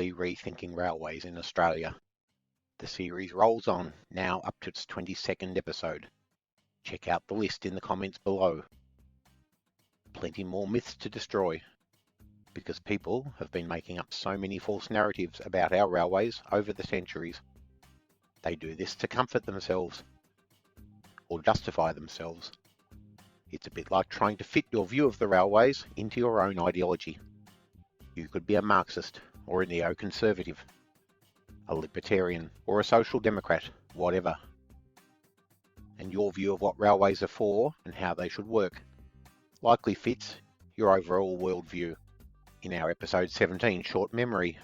bi-weekly Rethinking Railways in Australia. The series rolls on, now up to its 22nd episode. Check out the list in the comments below. Plenty more myths to destroy, because people have been making up so many false narratives about our railways over the centuries. They do this to comfort themselves, or justify themselves. It's a bit like trying to fit your view of the railways into your own ideology. You could be a Marxist, or a neoconservative, a libertarian, or a social democrat, whatever. And your view of what railways are for and how they should work likely fits your overall worldview. In our episode 17, Short Memory,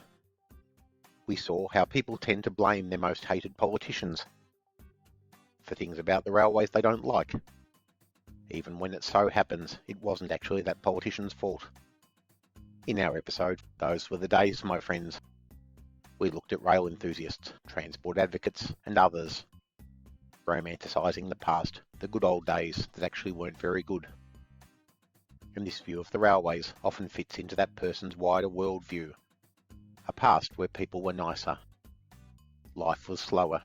we saw how people tend to blame their most hated politicians for things about the railways they don't like, even when it so happens it wasn't actually that politician's fault. In our episode, Those Were the Days, my friends, we looked at rail enthusiasts, transport advocates, and others, romanticising the past, the good old days that actually weren't very good. And this view of the railways often fits into that person's wider worldview, a past where people were nicer, life was slower,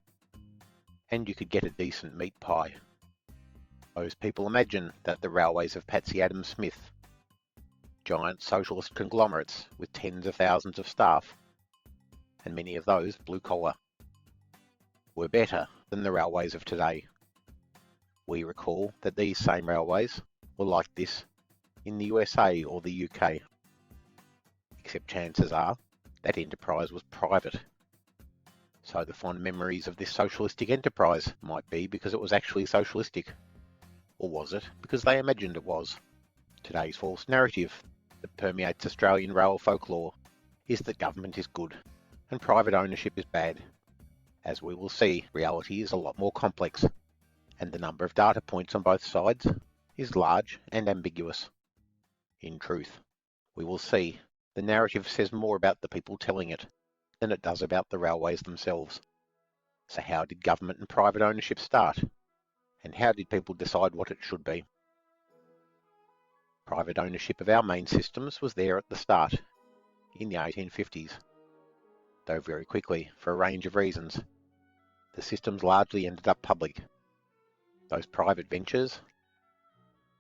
and you could get a decent meat pie. Those people imagine that the railways of Patsy Adams Smith, giant socialist conglomerates with tens of thousands of staff, and many of those blue collar, were better than the railways of today. We recall that these same railways were like this in the USA or the UK, except chances are that enterprise was private. So the fond memories of this socialistic enterprise might be because it was actually socialistic. Or was it because they imagined it was? Today's false narrative that permeates Australian rail folklore is that government is good and private ownership is bad. As we will see, reality is a lot more complex, and the number of data points on both sides is large and ambiguous. In truth, we will see the narrative says more about the people telling it than it does about the railways themselves. So how did government and private ownership start? And how did people decide what it should be? Private ownership of our main systems was there at the start, in the 1850s. Though very quickly, for a range of reasons, the systems largely ended up public. Those private ventures,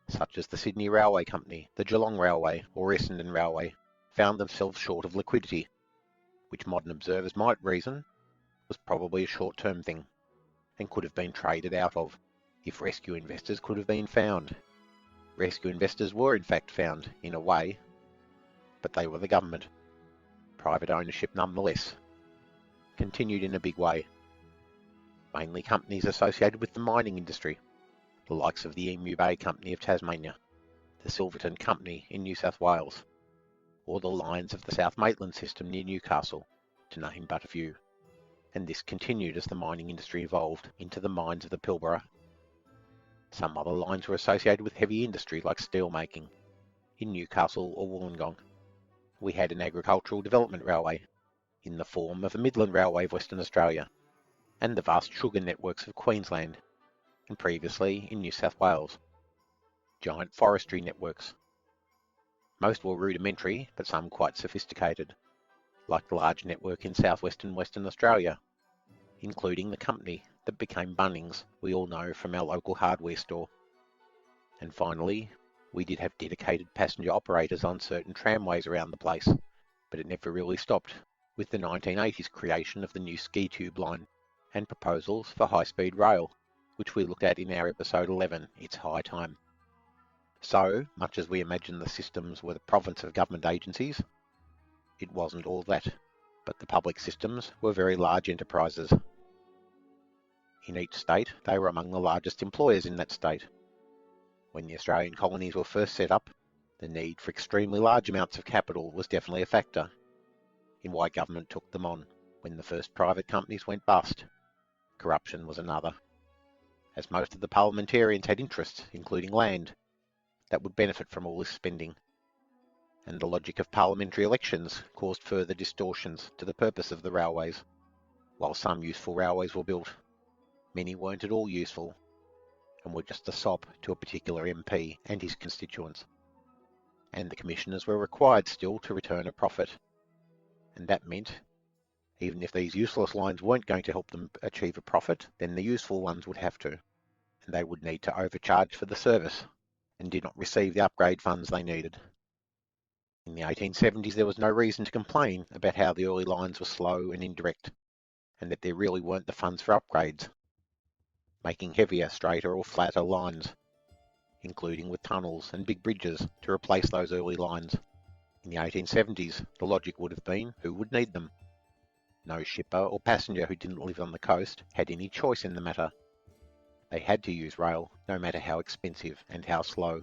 such as the Sydney Railway Company, the Geelong Railway, or Essendon Railway, found themselves short of liquidity, which modern observers might reason was probably a short-term thing, and could have been traded out of, if rescue investors could have been found. Rescue investors were in fact found, in a way, but they were the government. Private ownership nonetheless continued in a big way. Mainly companies associated with the mining industry, the likes of the Emu Bay Company of Tasmania, the Silverton Company in New South Wales, or the lines of the South Maitland system near Newcastle, to name but a few. And this continued as the mining industry evolved into the mines of the Pilbara. Some other lines were associated with heavy industry like steelmaking in Newcastle or Wollongong. We had an agricultural development railway in the form of a Midland Railway of Western Australia, and the vast sugar networks of Queensland, and previously in New South Wales. Giant forestry networks. Most were rudimentary, but some quite sophisticated, like the large network in southwestern Western Australia, including the company that became Bunnings, we all know from our local hardware store. And finally, we did have dedicated passenger operators on certain tramways around the place, but it never really stopped, with the 1980s creation of the new ski tube line, and proposals for high-speed rail, which we looked at in our episode 11, It's High Time. So, much as we imagine the systems were the province of government agencies, it wasn't all that, but the public systems were very large enterprises. In each state, they were among the largest employers in that state. When the Australian colonies were first set up, the need for extremely large amounts of capital was definitely a factor in why government took them on. When the first private companies went bust, corruption was another, as most of the parliamentarians had interests, including land, that would benefit from all this spending. And the logic of parliamentary elections caused further distortions to the purpose of the railways. While some useful railways were built, many weren't at all useful, and were just a sop to a particular MP and his constituents. And the commissioners were required still to return a profit. and that meant even if these useless lines weren't going to help them achieve a profit, then the useful ones would have to, and they would need to overcharge for the service and did not receive the upgrade funds they needed. In the 1870s, there was no reason to complain about how the early lines were slow and indirect, and that there really weren't the funds for upgrades, making heavier, straighter or flatter lines, including with tunnels and big bridges to replace those early lines. In the 1870s, the logic would have been who would need them. No shipper or passenger who didn't live on the coast had any choice in the matter. They had to use rail, no matter how expensive and how slow.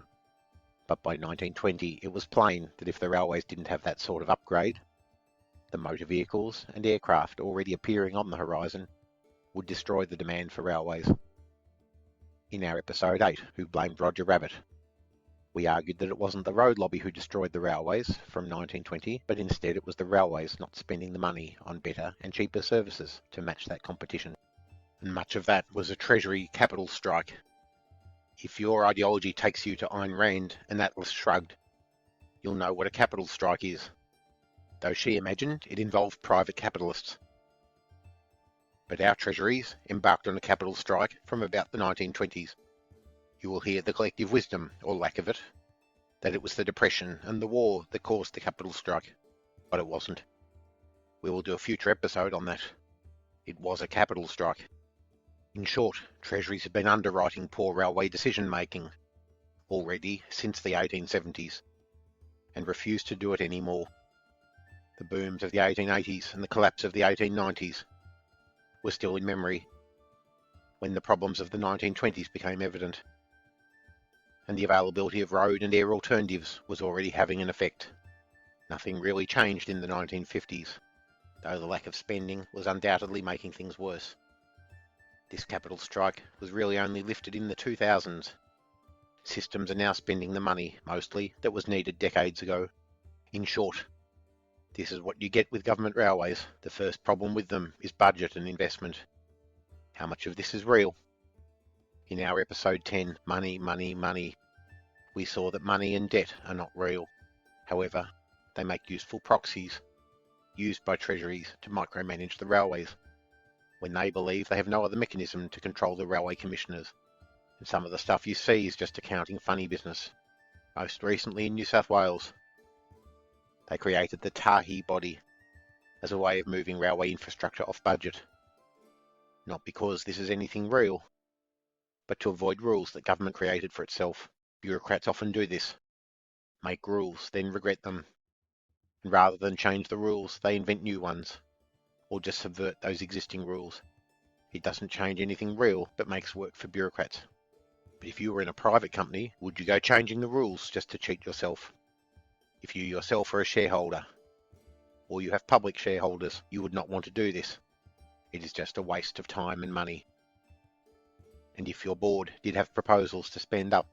But by 1920, it was plain that if the railways didn't have that sort of upgrade, the motor vehicles and aircraft already appearing on the horizon would destroy the demand for railways. In our episode 8, Who Blamed Roger Rabbit, we argued that it wasn't the road lobby who destroyed the railways from 1920, but instead it was the railways not spending the money on better and cheaper services to match that competition. And much of that was a Treasury capital strike. If your ideology takes you to Ayn Rand and Atlas Shrugged, you'll know what a capital strike is, though she imagined it involved private capitalists. But our treasuries embarked on a capital strike from about the 1920s. You will hear the collective wisdom, or lack of it, that it was the Depression and the war that caused the capital strike, but it wasn't. We will do a future episode on that. It was a capital strike. In short, treasuries have been underwriting poor railway decision-making already since the 1870s, and refuse to do it anymore. The booms of the 1880s and the collapse of the 1890s were still in memory when the problems of the 1920s became evident, and the availability of road and air alternatives was already having an effect. Nothing really changed in the 1950s, though the lack of spending was undoubtedly making things worse. This capital strike was really only lifted in the 2000s. Systems are now spending the money, mostly, that was needed decades ago. In short, this is what you get with government railways. The first problem with them is budget and investment. How much of this is real? In our episode 10, Money, Money, Money, we saw that money and debt are not real. However, they make useful proxies, used by treasuries to micromanage the railways, when they believe they have no other mechanism to control the railway commissioners. And some of the stuff you see is just accounting funny business. Most recently in New South Wales, they created the Tahi body as a way of moving railway infrastructure off budget. Not because this is anything real, but to avoid rules that government created for itself. Bureaucrats often do this. Make rules, then regret them. And rather than change the rules, they invent new ones, or just subvert those existing rules. It doesn't change anything real, but makes work for bureaucrats. But if you were in a private company, would you go changing the rules just to cheat yourself? If you yourself are a shareholder, or you have public shareholders, you would not want to do this. It is just a waste of time and money. And if your board did have proposals to spend up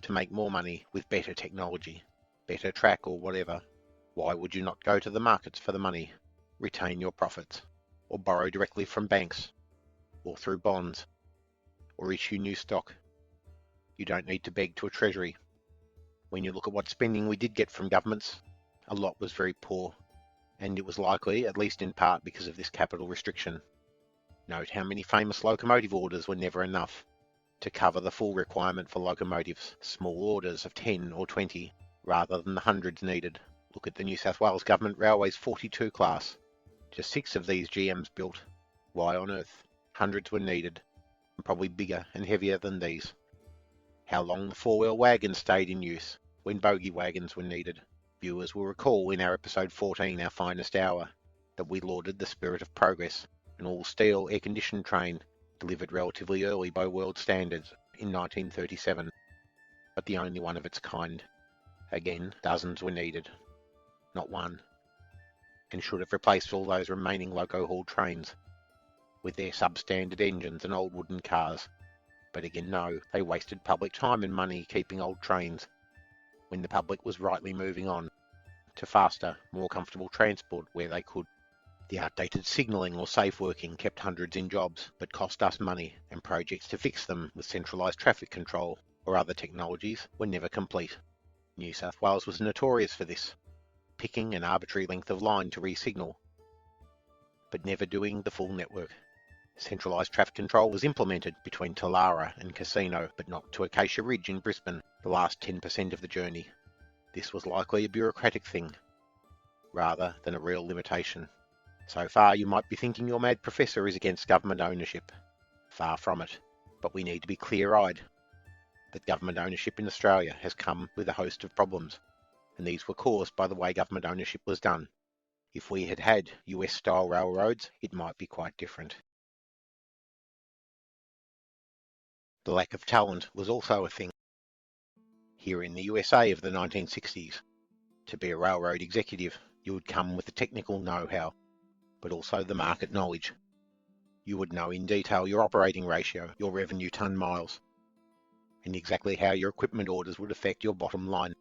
to make more money with better technology, better track or whatever, why would you not go to the markets for the money, retain your profits, or borrow directly from banks, or through bonds, or issue new stock? You don't need to beg to a treasury. When you look at what spending we did get from governments, a lot was very poor, and it was likely, at least in part, because of this capital restriction. Note how many famous locomotive orders were never enough to cover the full requirement for locomotives, small orders of 10 or 20, rather than the hundreds needed. Look at the New South Wales Government Railways 42 class. Just 6 of these GMs built. Why on earth? Hundreds were needed, and probably bigger and heavier than these. How long the four-wheel wagons stayed in use when bogie wagons were needed. Viewers will recall in our episode 14, Our Finest Hour, that we lauded the spirit of progress, an all-steel air-conditioned train delivered relatively early by world standards in 1937, but the only one of its kind. Again, dozens were needed, not one, and should have replaced all those remaining loco-hauled trains with their substandard engines and old wooden cars. But again, no, they wasted public time and money keeping old trains, when the public was rightly moving on to faster, more comfortable transport where they could. The outdated signalling or safe working kept hundreds in jobs, but cost us money, and projects to fix them with centralised traffic control or other technologies were never complete. New South Wales was notorious for this. picking an arbitrary length of line to re-signal, but never doing the full network. Centralised traffic control was implemented between Talara and Casino, but not to Acacia Ridge in Brisbane, the last 10% of the journey. This was likely a bureaucratic thing, rather than a real limitation. So far, you might be thinking your mad professor is against government ownership. Far from it. But we need to be clear-eyed that government ownership in Australia has come with a host of problems, and these were caused by the way government ownership was done. If we had had US-style railroads, it might be quite different. The lack of talent was also a thing. Here in the USA of the 1960s, to be a railroad executive, you would come with the technical know-how, but also the market knowledge. You would know in detail your operating ratio, your revenue tonne miles, and exactly how your equipment orders would affect your bottom line.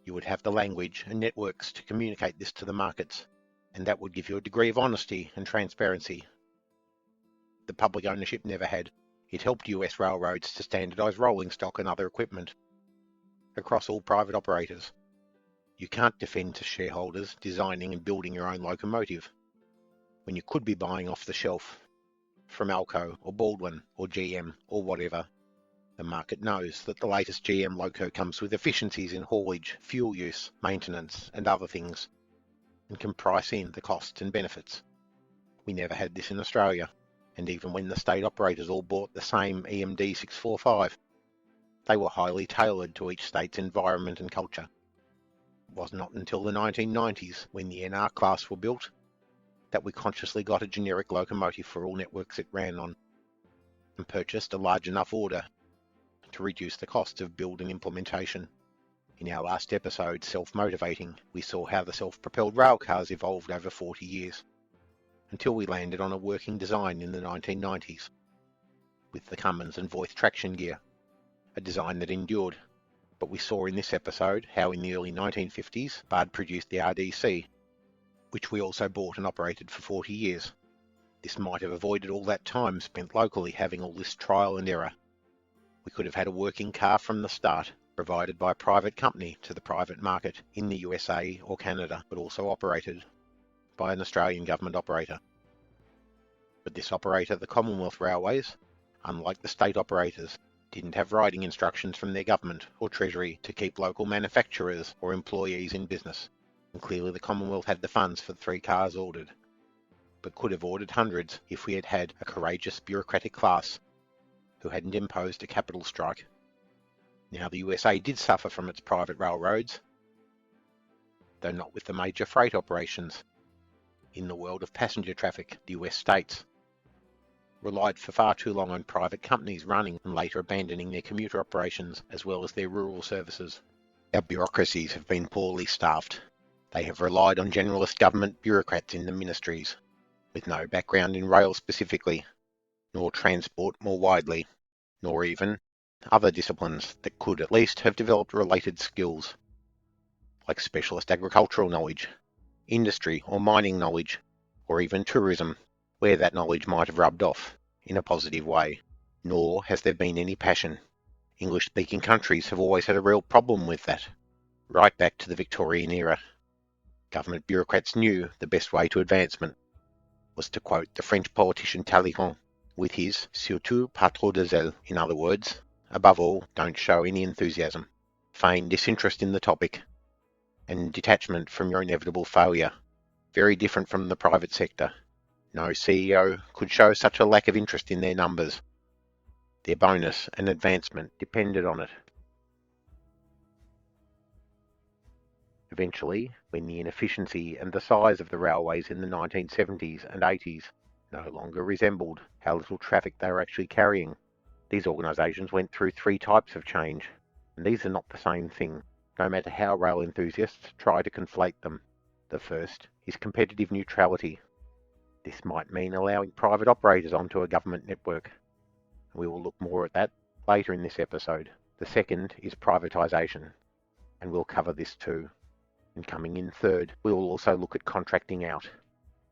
You would have the language and networks to communicate this to the markets, and that would give you a degree of honesty and transparency the public ownership never had. It helped US railroads to standardise rolling stock and other equipment across all private operators. You can't defend to shareholders designing and building your own locomotive when you could be buying off the shelf from Alco or Baldwin or GM or whatever. The market knows that the latest GM loco comes with efficiencies in haulage, fuel use, maintenance and other things, and can price in the costs and benefits. We never had this in Australia, and even when the state operators all bought the same EMD 645, they were highly tailored to each state's environment and culture. It was not until the 1990s, when the NR class were built, that we consciously got a generic locomotive for all networks it ran on, and purchased a large enough order to reduce the costs of build and implementation. In our last episode, Self-Motivating, we saw how the self-propelled railcars evolved over 40 years, until we landed on a working design in the 1990s, with the Cummins and Voith traction gear, a design that endured. But we saw in this episode how in the early 1950s, Bard produced the RDC, which we also bought and operated for 40 years. This might have avoided all that time spent locally having all this trial and error. We could have had a working car from the start, provided by a private company to the private market in the USA or Canada, but also operated by an Australian government operator. But this operator, the Commonwealth Railways, unlike the state operators, didn't have writing instructions from their government or treasury to keep local manufacturers or employees in business. And clearly the Commonwealth had the funds for the 3 cars ordered, but could have ordered hundreds if we had had a courageous bureaucratic class who hadn't imposed a capital strike. Now the USA did suffer from its private railroads, though not with the major freight operations. In the world of passenger traffic, the US states relied for far too long on private companies running and later abandoning their commuter operations as well as their rural services. Our bureaucracies have been poorly staffed. They have relied on generalist government bureaucrats in the ministries, with no background in rail specifically, nor transport more widely, nor even other disciplines that could at least have developed related skills, like specialist agricultural knowledge, industry or mining knowledge, or even tourism, where that knowledge might have rubbed off in a positive way. Nor has there been any passion. English-speaking countries have always had a real problem with that, right back to the Victorian era. Government bureaucrats knew the best way to advancement was to quote the French politician Talleyrand with his "surtout pas trop de zèle," in other words, above all, don't show any enthusiasm, feign disinterest in the topic, and detachment from your inevitable failure. Very different from the private sector. No CEO could show such a lack of interest in their numbers. Their bonus and advancement depended on it. Eventually, when the inefficiency and the size of the railways in the 1970s and 80s no longer resembled how little traffic they were actually carrying, these organisations went through 3 types of change, and these are not the same thing, no matter how rail enthusiasts try to conflate them. The first is competitive neutrality. This might mean allowing private operators onto a government network. We will look more at that later in this episode. The second is privatisation, and we'll cover this too. And coming in third, we will also look at contracting out.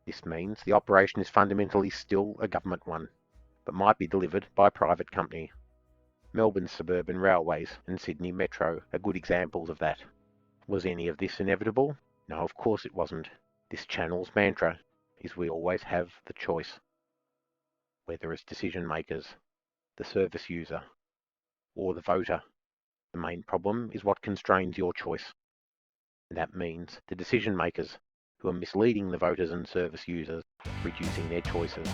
This means the operation is fundamentally still a government one, but might be delivered by a private company. Melbourne's suburban railways and Sydney Metro are good examples of that. Was any of this inevitable? No, of course it wasn't. This channel's mantra is we always have the choice, whether as decision makers, the service user, or the voter. The main problem is what constrains your choice. And that means the decision makers who are misleading the voters and service users, reducing their choices.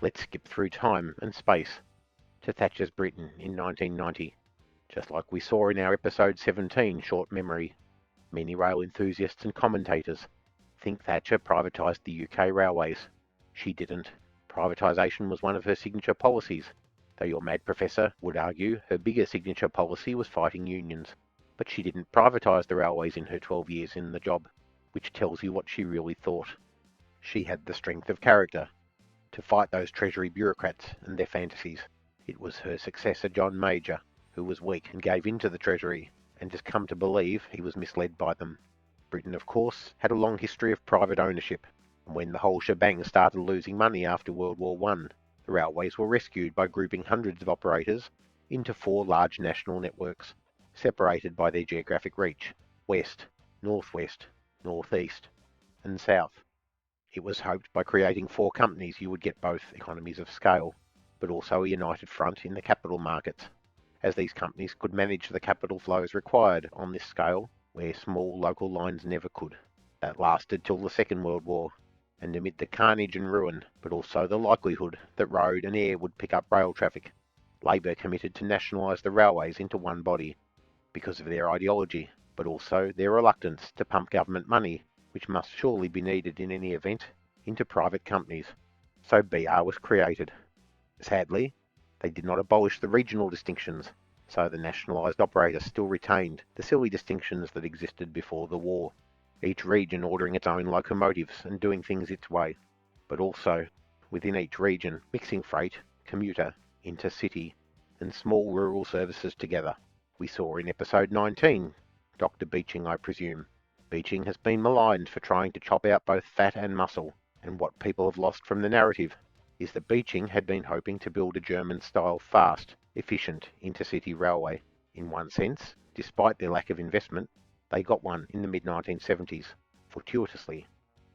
Let's skip through time and space to Thatcher's Britain in 1990. Just like we saw in our episode 17, Short Memory, many rail enthusiasts and commentators think Thatcher privatised the UK railways. She didn't. Privatisation was one of her signature policies, though your mad professor would argue her bigger signature policy was fighting unions. But she didn't privatise the railways in her 12 years in the job, which tells you what she really thought. She had the strength of character to fight those Treasury bureaucrats and their fantasies. It was her successor, John Major, who was weak and gave in to the Treasury, and has come to believe he was misled by them. Britain, of course, had a long history of private ownership, and when the whole shebang started losing money after World War I, the railways were rescued by grouping hundreds of operators into 4 large national networks, separated by their geographic reach: west, northwest, northeast, and south. It was hoped by creating 4 companies you would get both economies of scale, but also a united front in the capital markets, as these companies could manage the capital flows required on this scale, where small local lines never could. That lasted till the Second World War, and amid the carnage and ruin, but also the likelihood that road and air would pick up rail traffic, Labour committed to nationalise the railways into one body, because of their ideology, but also their reluctance to pump government money, which must surely be needed in any event, into private companies. So BR was created. Sadly, they did not abolish the regional distinctions, so the nationalised operator still retained the silly distinctions that existed before the war, each region ordering its own locomotives and doing things its way, but also, within each region, mixing freight, commuter, intercity, and small rural services together. We saw in episode 19, Dr. Beeching, I presume. Beeching has been maligned for trying to chop out both fat and muscle, and what people have lost from the narrative is that Beeching had been hoping to build a German-style fast, efficient intercity railway. In one sense, despite their lack of investment, they got one in the mid-1970s, fortuitously,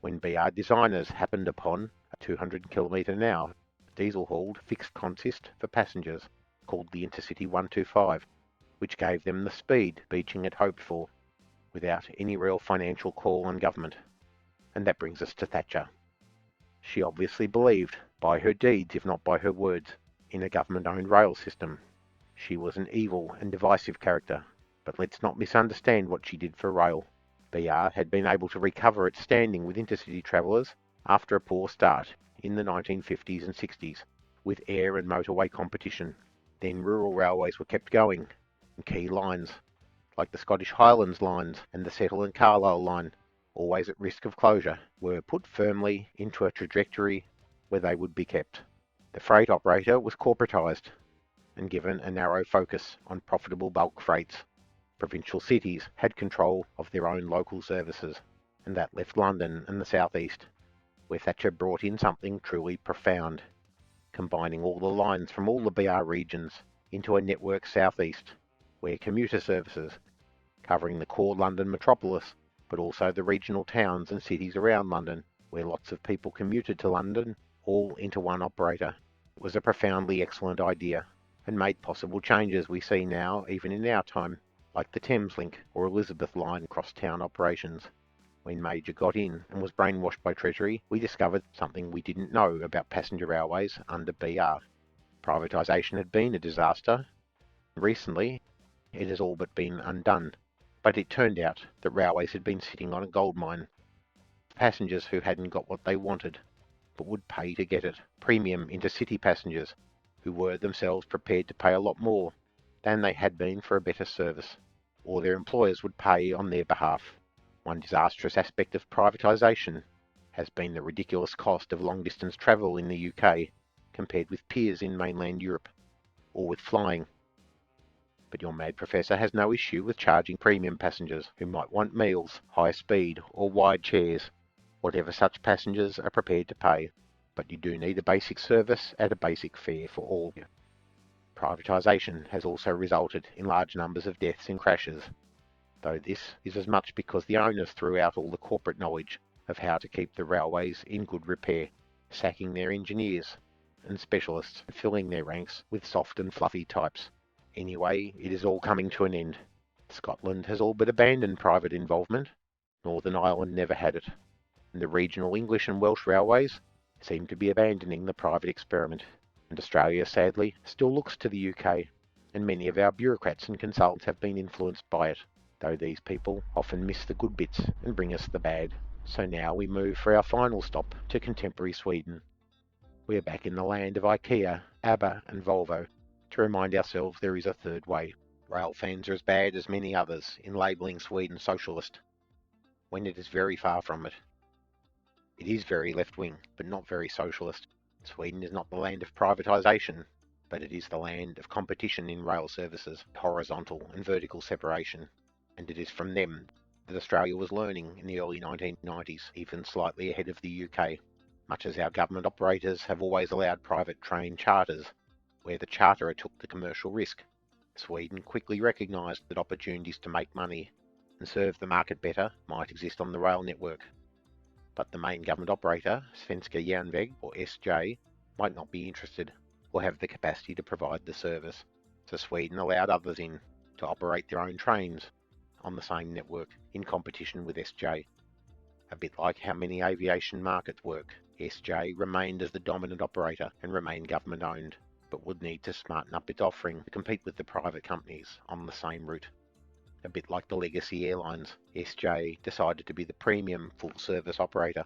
when BR designers happened upon a 200 km/h diesel-hauled fixed consist for passengers, called the Intercity 125, which gave them the speed Beeching had hoped for, without any real financial call on government. And that brings us to Thatcher. She obviously believed, by her deeds if not by her words, in a government-owned rail system. She was an evil and divisive character, but let's not misunderstand what she did for rail. BR had been able to recover its standing with intercity travellers after a poor start in the 1950s and 60s, with air and motorway competition. Then rural railways were kept going, and key lines, like the Scottish Highlands lines and the Settle and Carlisle line, always at risk of closure, were put firmly into a trajectory where they would be kept. The freight operator was corporatised and given a narrow focus on profitable bulk freights. Provincial cities had control of their own local services, and that left London and the South East, where Thatcher brought in something truly profound, combining all the lines from all the BR regions into a network southeast, where commuter services, covering the core London metropolis, but also the regional towns and cities around London, where lots of people commuted to London, all into one operator. It was a profoundly excellent idea, and made possible changes we see now even in our time, like the Thameslink or Elizabeth Line crosstown operations. When Major got in and was brainwashed by Treasury, we discovered something we didn't know about passenger railways under BR. Privatisation had been a disaster. Recently, it has all but been undone, but it turned out that railways had been sitting on a goldmine. Passengers who hadn't got what they wanted, but would pay to get it. Premium intercity passengers, who were themselves prepared to pay a lot more than they had been for a better service, or their employers would pay on their behalf. One disastrous aspect of privatisation has been the ridiculous cost of long-distance travel in the UK compared with peers in mainland Europe, or with flying. But your mad professor has no issue with charging premium passengers who might want meals, high speed, or wide chairs, whatever such passengers are prepared to pay. But you do need a basic service at a basic fare for all. Privatisation has also resulted in large numbers of deaths in crashes. though this is as much because the owners threw out all the corporate knowledge of how to keep the railways in good repair, sacking their engineers and specialists and filling their ranks with soft and fluffy types. Anyway, it is all coming to an end. Scotland has all but abandoned private involvement. Northern Ireland never had it. And the regional English and Welsh railways seem to be abandoning the private experiment. And Australia, sadly, still looks to the UK, and many of our bureaucrats and consultants have been influenced by it, though these people often miss the good bits and bring us the bad. So now we move for our final stop to contemporary Sweden. We are back in the land of IKEA, ABBA and Volvo, to remind ourselves there is a third way. Rail fans are as bad as many others in labelling Sweden socialist, when it is very far from it. It is very left-wing, but not very socialist. Sweden is not the land of privatisation, but it is the land of competition in rail services, horizontal and vertical separation, and it is from them that Australia was learning in the early 1990s, even slightly ahead of the UK. Much as our government operators have always allowed private train charters, where the charterer took the commercial risk, Sweden quickly recognised that opportunities to make money and serve the market better might exist on the rail network. But the main government operator, Svenska Järnväg, or SJ, might not be interested or have the capacity to provide the service. So Sweden allowed others in to operate their own trains on the same network in competition with SJ. A bit like how many aviation markets work, SJ remained as the dominant operator and remained government owned, but would need to smarten up its offering to compete with the private companies on the same route. A bit like the legacy airlines, SJ decided to be the premium full-service operator,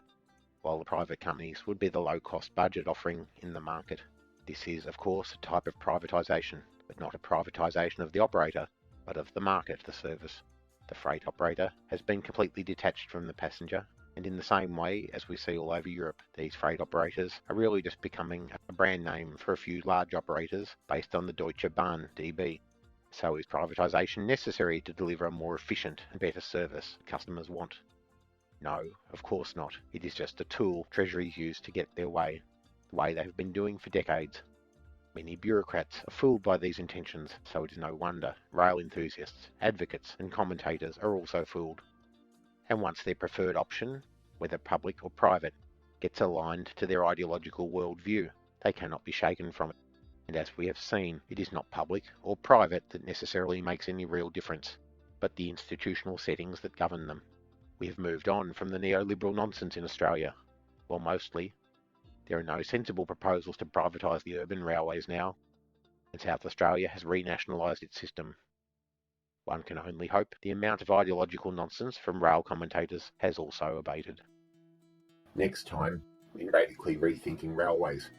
while the private companies would be the low-cost budget offering in the market. This is, of course, a type of privatisation, but not a privatisation of the operator, but of the market, the service. The freight operator has been completely detached from the passenger, and in the same way as we see all over Europe, these freight operators are really just becoming a brand name for a few large operators based on the Deutsche Bahn DB. So is privatisation necessary to deliver a more efficient and better service customers want? No, of course not. It is just a tool treasuries use to get their way, the way they have been doing for decades. Many bureaucrats are fooled by these intentions, so it is no wonder rail enthusiasts, advocates and commentators are also fooled. And once their preferred option, whether public or private, gets aligned to their ideological worldview, they cannot be shaken from it. And as we have seen, it is not public or private that necessarily makes any real difference, but the institutional settings that govern them. We have moved on from the neoliberal nonsense in Australia. Well, mostly. There are no sensible proposals to privatise the urban railways now, and South Australia has renationalised its system. One can only hope the amount of ideological nonsense from rail commentators has also abated. Next time, in radically rethinking railways,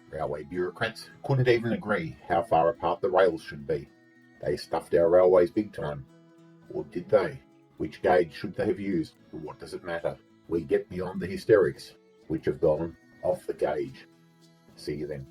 railway bureaucrats couldn't even agree how far apart the rails should be. They stuffed our railways big time. Or did they? Which gauge should they have used? What does it matter? We get beyond the hysterics, which have gone off the gauge. See you then.